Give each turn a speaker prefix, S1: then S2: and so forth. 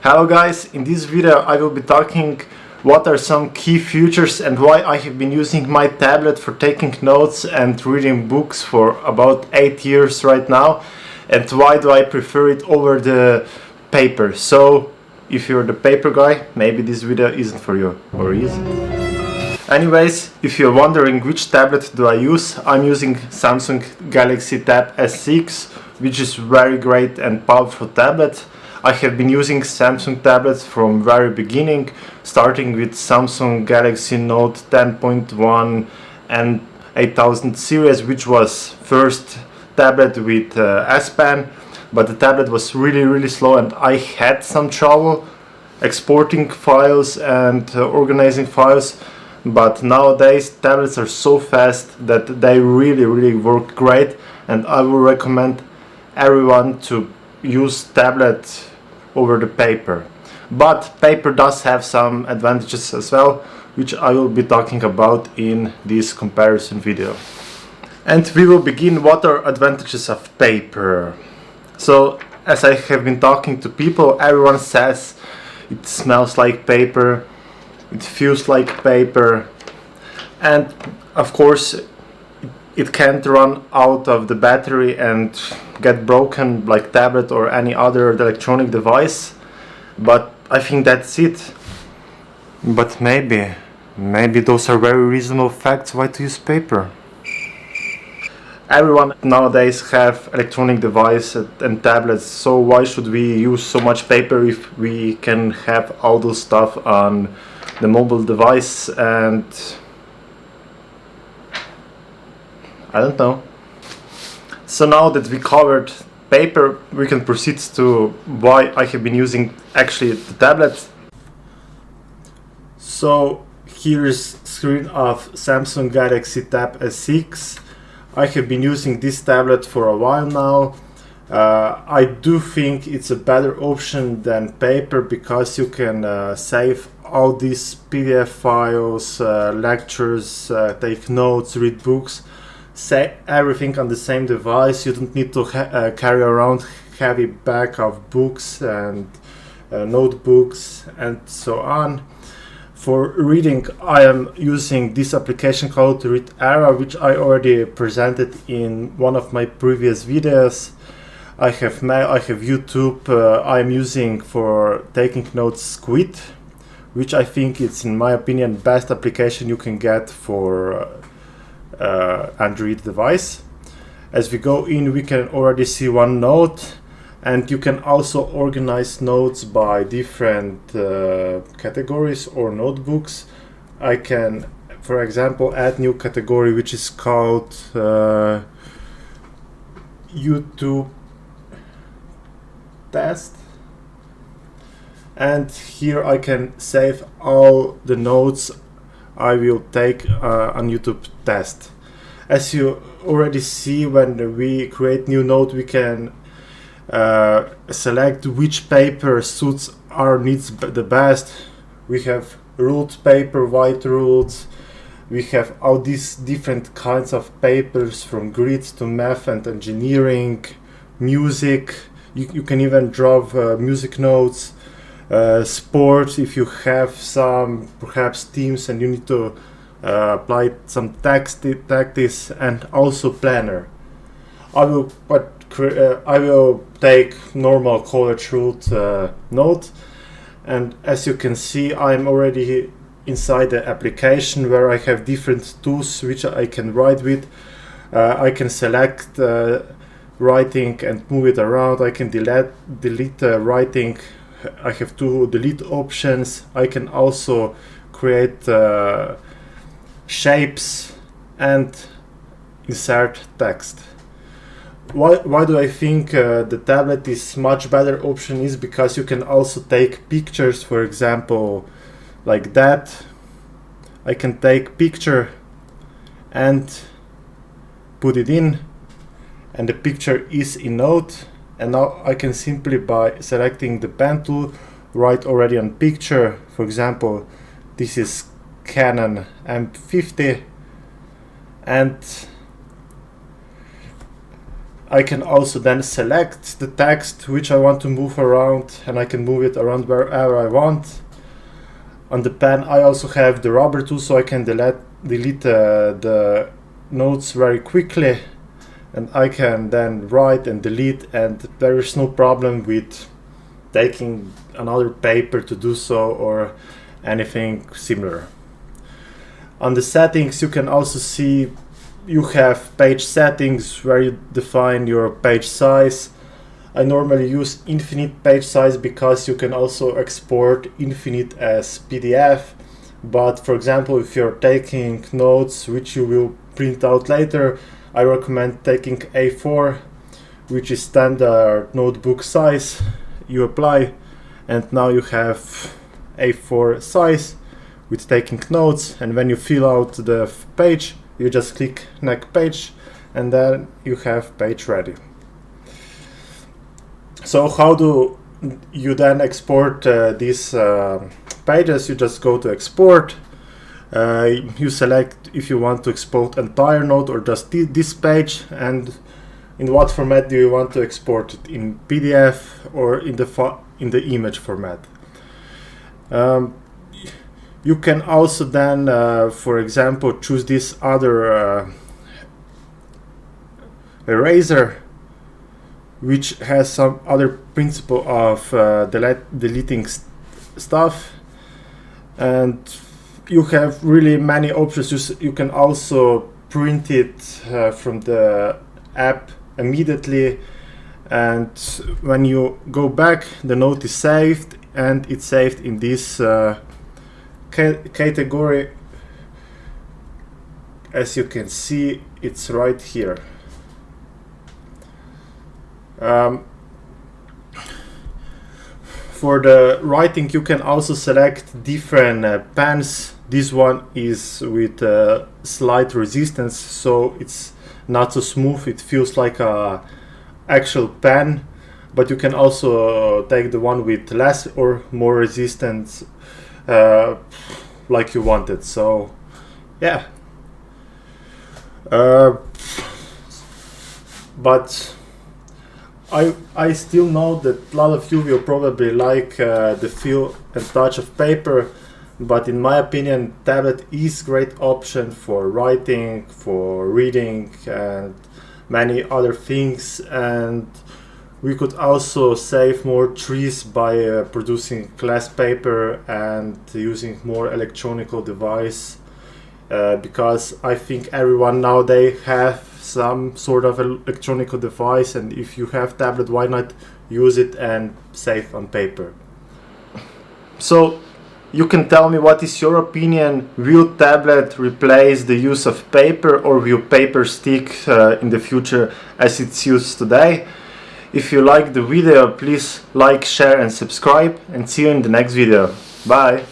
S1: Hello guys, in this video I will be talking what are some key features and why I have been using my tablet for taking notes and reading books for about 8 years right now, and why do I prefer it over the paper. So if you're the paper guy, maybe this video isn't for you, or is it? Anyways, if you're wondering which tablet do I use, I'm using Samsung Galaxy Tab S6, which is very great and powerful tablet. I have been using Samsung tablets from very beginning, starting with Samsung Galaxy Note 10.1 and 8000 series, which was first tablet with S Pen, but the tablet was really slow and I had some trouble exporting files and organizing files. But nowadays tablets are so fast that they really work great, and I will recommend everyone to use tablet over the paper. But paper does have some advantages as well, which I will be talking about in this comparison video. And we will begin what are advantages of paper. So as I have been talking to people, everyone says it smells like paper, it feels like paper, and of course it can't run out of the battery and get broken like tablet or any other electronic device. But I think that's it. But maybe those are very reasonable facts why to use paper. Everyone nowadays have electronic devices and tablets, so why should we use so much paper if we can have all those stuff on the mobile device? And I don't know. So now that we covered paper, we can proceed to why I have been using actually the tablet. So here's screen of Samsung Galaxy Tab S6. I have been using this tablet for a while now. I do think it's a better option than paper because you can save all these PDF files, lectures, take notes, read books, say everything on the same device. You don't need to carry around heavy bag of books and notebooks and so on. For reading, I am using this application called writting, which I already presented in one of my previous videos. I have mail, I have YouTube. I am using for taking notes Squid, which I think it's, in my opinion, best application you can get for Android device. As we go in, we can already see one note, and you can also organize notes by different categories or notebooks. I can, for example, add new category which is called YouTube test, and here I can save all the notes I will take on YouTube test. As you already see, when we create new note, we can select which paper suits our needs the best. We have ruled paper, white ruled. We have all these different kinds of papers, from grids to math and engineering, music. You can even draw music notes. Sports, if you have some perhaps teams and you need to apply some tactics, and also planner. I will take normal college ruled note, and as you can see, I'm already inside the application where I have different tools which I can write with. I can select writing and move it around. I can delete writing. I have two delete options. I can also create shapes and insert text. Why do I think the tablet is much better option is because you can also take pictures, for example, like that. I can take picture and put it in, and the picture is in note. And now I can simply, by selecting the pen tool, write already on picture. For example, this is Canon M50, and I can also then select the text which I want to move around, and I can move it around wherever I want. On the pen I also have the rubber tool, so I can delete the notes very quickly, and I can then write and delete, and there is no problem with taking another paper to do so or anything similar. On the settings you can also see you have page settings where you define your page size. I normally use infinite page size because you can also export infinite as PDF, but for example if you're taking notes which you will print out later, I recommend taking A4, which is standard notebook size. You apply, and now you have A4 size with taking notes, and when you fill out the page you just click next page, and then you have page ready. So how do you then export these pages? You just go to export. You select if you want to export entire note or just this page, and in what format do you want to export it, in PDF or in the image format. You can also then, for example, choose this other eraser, which has some other principle of deleting stuff, and you have really many options. You can also print it from the app immediately, and when you go back the note is saved, and it's saved in this category. As you can see, it's right here. For the writing you can also select different pens. This one is with slight resistance, so it's not so smooth, it feels like a actual pen, but you can also take the one with less or more resistance like you wanted. So yeah, but I still know that a lot of you will probably like the feel and touch of paper, but in my opinion tablet is great option for writing, for reading and many other things, and we could also save more trees by producing less paper and using more electronic device, because I think everyone nowadays have some sort of electronic device, and if you have tablet, why not use it and save on paper? So you can tell me, what is your opinion? Will tablet replace the use of paper, or will paper stick in the future as it's used today? If you like the video, please like, share and subscribe, and see you in the next video. Bye!